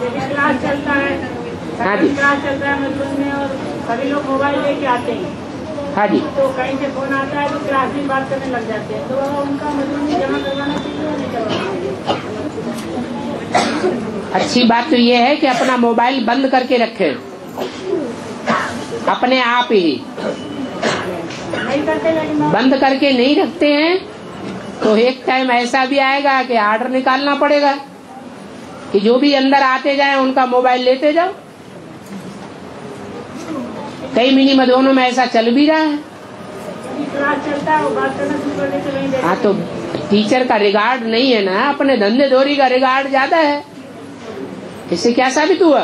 Class चलता है, हाँ जी, क्लास चलता है मजबूत में, और सभी लोग मोबाइल लेके आते हैं। हाँ जी। तो कहीं से फोन आता है तो क्लास में बात करने लग जाते हैं, तो उनका मजबूत जमा करवाना चाहिए या नहीं करवाना चाहिए? अच्छी बात तो ये है कि अपना मोबाइल बंद करके रखें अपने आप ही। नहीं करते, लेकिन बंद करके नहीं रखते हैं तो एक टाइम ऐसा भी आएगा कि आर्डर निकालना पड़ेगा कि जो भी अंदर आते जाए उनका मोबाइल लेते जाओ। कई मिनी मधुबनों में ऐसा चल भी रहा है। क्लास चलता है वो बात करना शुरू करने से नहीं देते। हाँ, तो टीचर का रिगार्ड नहीं है ना, अपने धंधे धोरी का रिगार्ड ज्यादा है। इससे क्या साबित हुआ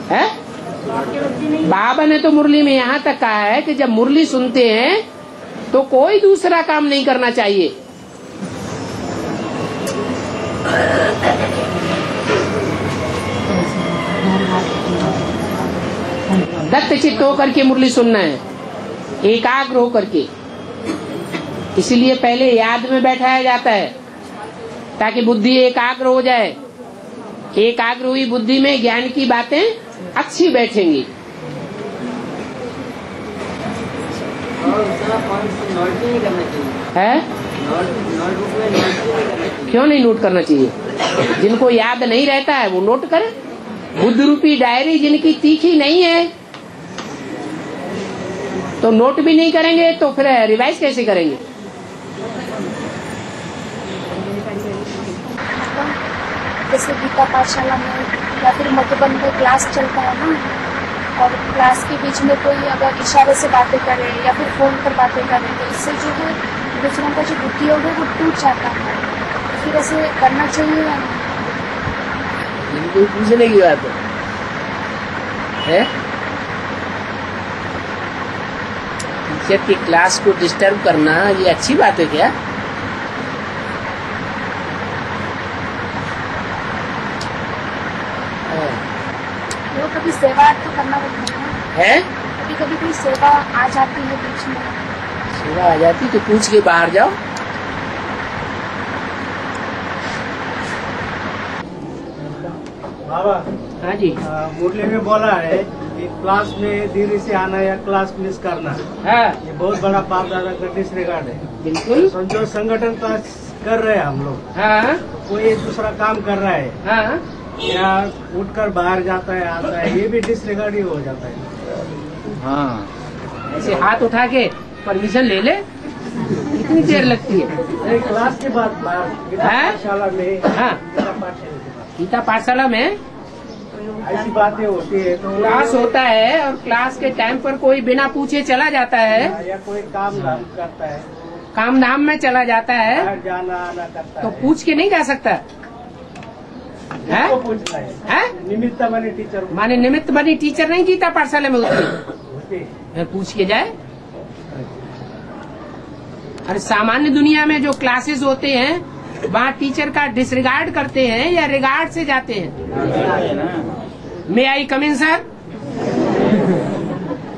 है? बाबा ने तो मुरली में यहाँ तक कहा है कि जब मुरली सुनते हैं तो कोई दूसरा काम नहीं करना चाहिए। दत्त चित्त होकर के मुरली सुनना है, एकाग्र होकर के। इसलिए पहले याद में बैठाया जाता है ताकि बुद्धि एकाग्र हो जाए। एकाग्र हुई बुद्धि में ज्ञान की बातें अच्छी बैठेंगी। है? क्यों नहीं नोट करना चाहिए? जिनको याद नहीं रहता है वो नोट करें। बुद्ध रूपी डायरी जिनकी तीखी नहीं है तो नोट भी नहीं करेंगे तो फिर रिवाइज कैसे करेंगे? जैसे गीता पाठशाला में या फिर मधुबन में क्लास चलता है ना, और क्लास के बीच में कोई अगर इशारे से बातें करे या फिर फोन पर बातें करे तो इससे जो है दूसरों का जो बुद्धि योग है वो टूट जाता है। फिर ऐसे करना चाहिए या नहीं? कोई पूछने की बात है? टीचर की क्लास को डिस्टर्ब करना ये अच्छी बात है क्या? वो कभी सेवा तो करना पड़ता है? कभी कभी कोई सेवा आ जाती है बीच में। सेवा आ जाती तो पूछ के बाहर जाओ। बाबा, हाँ जी, मुरली में बोला है कि क्लास में देरी से आना या क्लास मिस करना, हाँ ये बहुत बड़ा पाप दादा का डिसरिगार्ड है। बिल्कुल, समझो संगठन क्लास कर रहे हैं हम लोग, हाँ कोई दूसरा काम कर रहा है हाँ, या उठकर बाहर जाता है आता है, ये भी डिसरिगार्ड ही हो जाता है। हाँ, ऐसे हाथ उठा के परमिशन ले ले, कितनी देर लगती है? क्लास के बाद गीता पाठशाला में, हाँ, गीता पाठशाला में ऐसी बातें होती है तो क्लास होता है और क्लास के टाइम पर कोई बिना पूछे चला जाता है या कोई काम धाम करता है, काम धाम में चला जाता है बाहर जाना आना करता तो है, पूछ के नहीं जा सकता है? उसको पूछना है। निमित्त बने टीचर माने निमित्त बनी टीचर नहीं गीता पाठशाला में होती, होते फिर पूछ के जाए। अरे सामान्य दुनिया में जो क्लासेस होते हैं वहाँ टीचर का डिसरिगार्ड करते हैं या रिगार्ड से जाते हैं? मे आई कम इन सर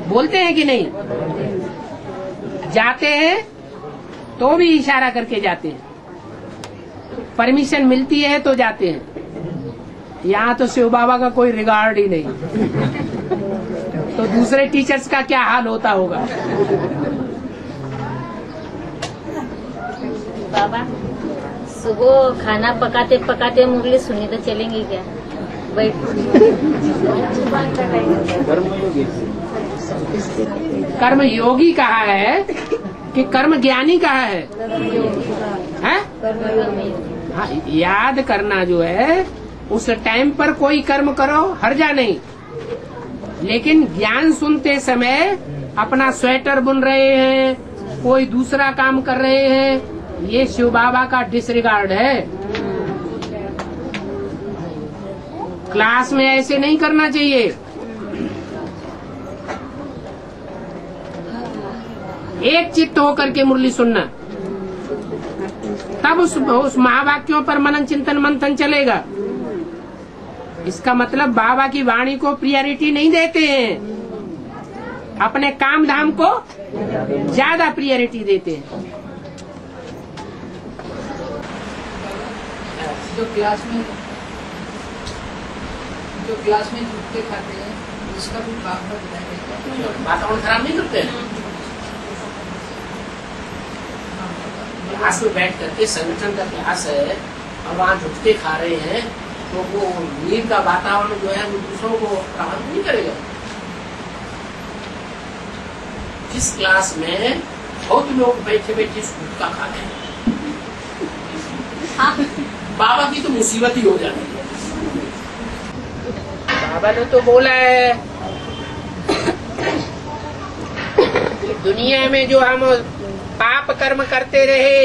बोलते हैं कि नहीं? जाते हैं तो भी इशारा करके जाते हैं, परमिशन मिलती है तो जाते हैं। यहाँ तो शिव बाबा का कोई रिगार्ड ही नहीं, तो दूसरे टीचर्स का क्या हाल होता होगा? बाबा, सुबह खाना पकाते पकाते मुरली सुनी तो चलेंगे क्या? कर्म योगी कहा है कि कर्म ज्ञानी कहा है? हाँ, याद करना जो है उस टाइम पर कोई कर्म करो, हर्जा नहीं, लेकिन ज्ञान सुनते समय अपना स्वेटर बुन रहे हैं, कोई दूसरा काम कर रहे हैं, ये शिव बाबा का डिसरिगार्ड है। क्लास में ऐसे नहीं करना चाहिए। एक चित्त होकर के मुरली सुनना, तब उस महावाक्यों पर मनन चिंतन मंथन चलेगा। इसका मतलब बाबा की वाणी को प्रियोरिटी नहीं देते हैं, अपने काम धाम को ज्यादा प्रियोरिटी देते हैं। जो क्लास में जो क्लास में झुकते खाते हैं उसका भी वातावरण खराब नहीं करते हैं। क्लास में बैठ करके संगठन का क्लास है और वहाँ झुकते खा रहे हैं तो वो नींद का वातावरण जो है वो दूसरों को प्रभावित नहीं करेगा। जिस क्लास में बहुत लोग बैठे बैठे गुटखा खाते हैं बाबा की तो मुसीबत ही हो जाती है। बाबा ने तो बोला है कि दुनिया में जो हम पाप कर्म करते रहे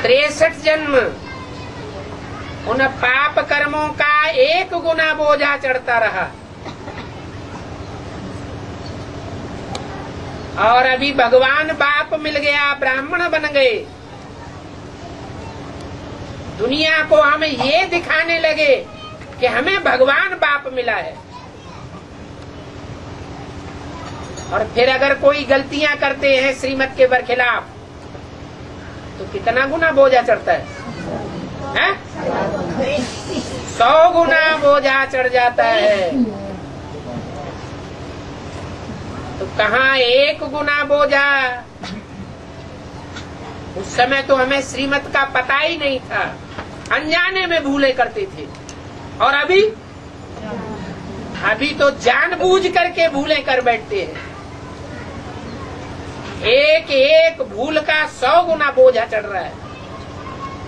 63 जन्म, उन पाप कर्मों का 1 गुना बोझा चढ़ता रहा और अभी भगवान बाप मिल गया, ब्राह्मण बन गए। दुनिया को हम ये दिखाने लगे कि हमें भगवान बाप मिला है। और फिर अगर कोई गलतियां करते हैं श्रीमत के बरखिलाफ तो कितना गुना बोझा चढ़ता है? 100 गुना बोझा चढ़ जाता है। तो कहाँ 1 गुना बोझा? उस समय तो हमें श्रीमत का पता ही नहीं था, अनजाने में भूले करते थे। और अभी तो जानबूझ करके भूले कर बैठते हैं। एक भूल का 100 गुना बोझा चढ़ रहा है।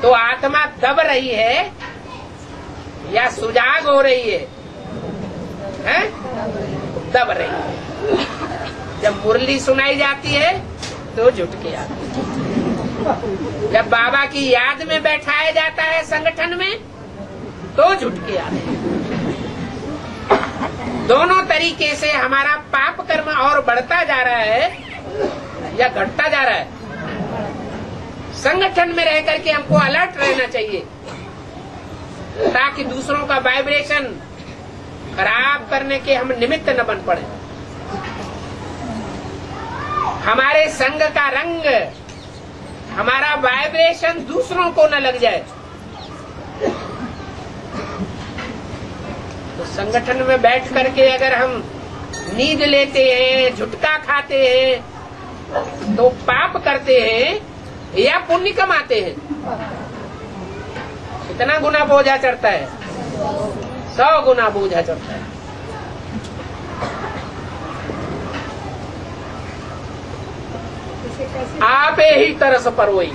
तो आत्मा दब रही है या सुजाग हो रही है? दब रही है। जब मुरली सुनाई जाती है तो झुटके आते हैं। जब बाबा की याद में बैठाया जाता है संगठन में तो झुटके आते हैं। दोनों तरीके से हमारा पाप कर्म और बढ़ता जा रहा है या घटता जा रहा है। संगठन में रह करके हमको अलर्ट रहना चाहिए ताकि दूसरों का वाइब्रेशन खराब करने के हम निमित्त न बन पड़े। हमारे संग का रंग, हमारा वाइब्रेशन दूसरों को न लग जाए। तो संगठन में बैठ करके अगर हम नींद लेते हैं, झुटका खाते हैं तो पाप करते हैं या पुण्य कमाते हैं? कितना गुना बोझा चढ़ता है? 100 गुना बोझा चढ़ता है। आप ही तरस पर वही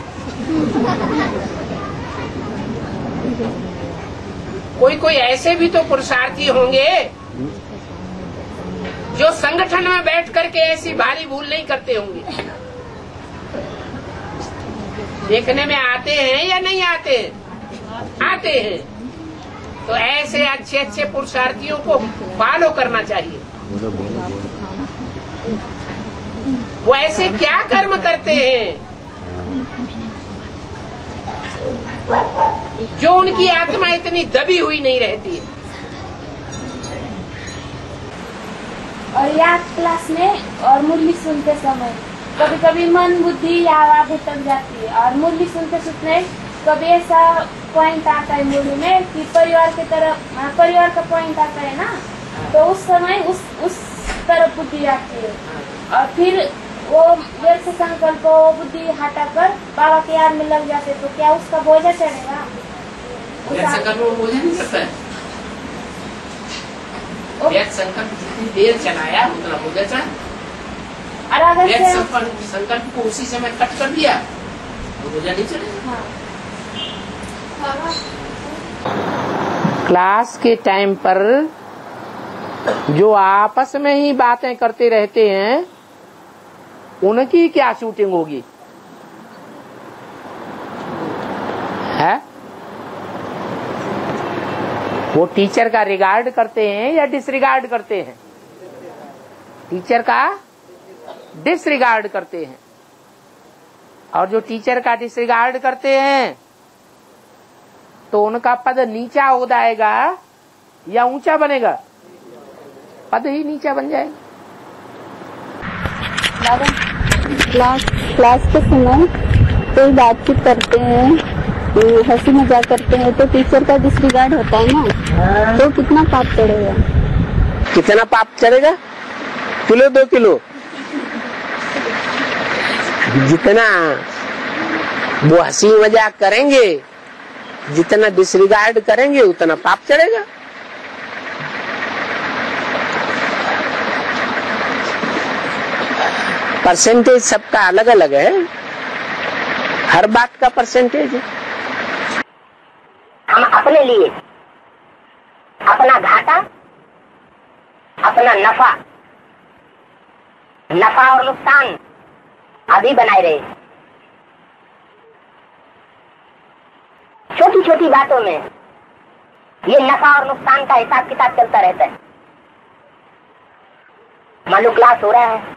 कोई ऐसे भी तो पुरुषार्थी होंगे जो संगठन में बैठ करके ऐसी भारी भूल नहीं करते होंगे। देखने में आते हैं या नहीं आते हैं? आते हैं। तो ऐसे अच्छे अच्छे पुरुषार्थियों को फॉलो करना चाहिए। वो ऐसे क्या कर्म करते हैं जो उनकी आत्मा इतनी दबी हुई नहीं रहती है। और याद क्लास में और मुरली सुनते समय कभी कभी मन बुद्धि या आवाज भटक जाती है। और मुरली सुनते सुनते कभी ऐसा पॉइंट आता है मुरली में कि परिवार की तरफ, परिवार का पॉइंट आता है ना, तो उस समय उस तरफ बुद्धि आती है। और फिर वो व्यर्थ संकल्प बुद्धि हटाकर बाबा के याद में लग जाते, तो क्या उसका बोझा चढ़ेगा? बोझा नहीं चढ़ता है। संकल्प जितनी देर चलाया उतना बोझा चढ़ा। और अगर संकल्प को उसी समय कट कर दिया तो बोझा नहीं चढ़ेगा। क्लास के टाइम पर जो आपस में ही बातें करते रहते हैं उनकी क्या शूटिंग होगी? है वो टीचर का रिगार्ड करते हैं या डिसरिगार्ड करते हैं? टीचर का डिसरिगार्ड करते हैं। और जो टीचर का डिसरिगार्ड करते हैं तो उनका पद नीचा हो जाएगा या ऊंचा बनेगा? पद ही नीचा बन जाएगा। क्लास के समय कोई बातचीत करते हैं हंसी मजाक करते हैं तो टीचर का डिसरिगार्ड होता है ना, तो कितना पाप चढ़ेगा? कितना पाप चढ़ेगा? Kilo 2 kilo? जितना वो हंसी मजाक करेंगे, जितना डिसरिगार्ड करेंगे, उतना पाप चढ़ेगा। परसेंटेज सबका अलग अलग है, हर बात का परसेंटेज है। हम अपने लिए अपना घाटा, अपना नफा और नुकसान अभी बनाए रहे। छोटी छोटी बातों में ये नफा और नुकसान का हिसाब किताब चलता रहता है। मान लो क्लास हो रहा है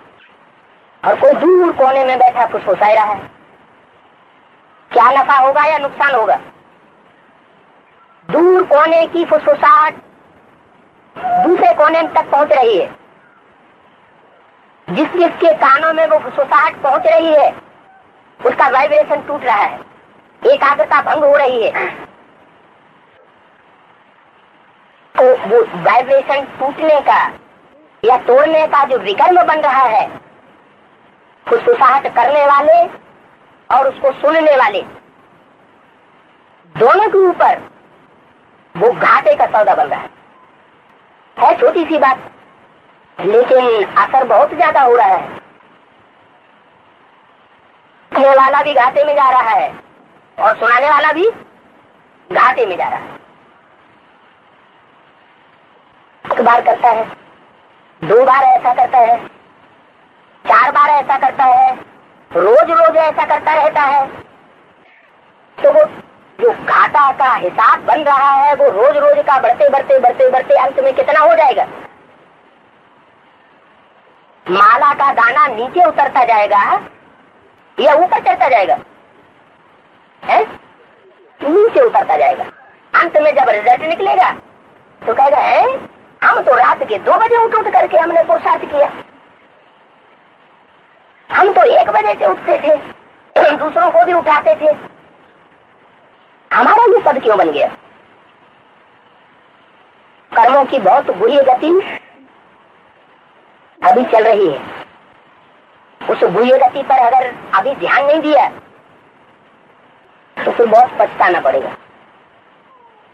और कोई दूर कोने में बैठा फुसफुसा रहा है, क्या नफा होगा या नुकसान होगा? दूर कोने की फुसफुसाहट दूसरे कोने तक पहुंच रही है, जिसके कानों में वो फुसफुसाहट पहुंच रही है उसका वाइब्रेशन टूट रहा है, एकाग्रता भंग हो रही है। तो वो वाइब्रेशन टूटने का या तोड़ने का जो विकर्म बन रहा है, फुसफुसाहट करने वाले और उसको सुनने वाले दोनों के ऊपर वो घाटे का सौदा बन रहा है। छोटी सी बात, लेकिन असर बहुत ज्यादा हो रहा है। सुनने वाला भी घाटे में जा रहा है और सुनाने वाला भी घाटे में जा रहा है। एक बार करता है, 2 बार ऐसा करता है, 4 बार ऐसा करता है, रोज रोज ऐसा करता रहता है, तो वो जो घाटा का हिसाब बन रहा है वो रोज रोज का बढ़ते बढ़ते बढ़ते बढ़ते अंत में कितना हो जाएगा? माला का दाना नीचे उतरता जाएगा या ऊपर चढ़ता जाएगा? है? नीचे उतरता जाएगा। अंत में जब रिजल्ट निकलेगा तो कहेगा, है हम तो रात के 2 बजे उठ करके हमने पुरुषार्थ किया, हम तो 1 बजे से उठते थे, दूसरों को भी उठाते थे, हमारा ये पद क्यों बन गया? कर्मों की बहुत बुरी गति अभी चल रही है। उस बुरी गति पर अगर अभी ध्यान नहीं दिया तो फिर बहुत पछताना पड़ेगा।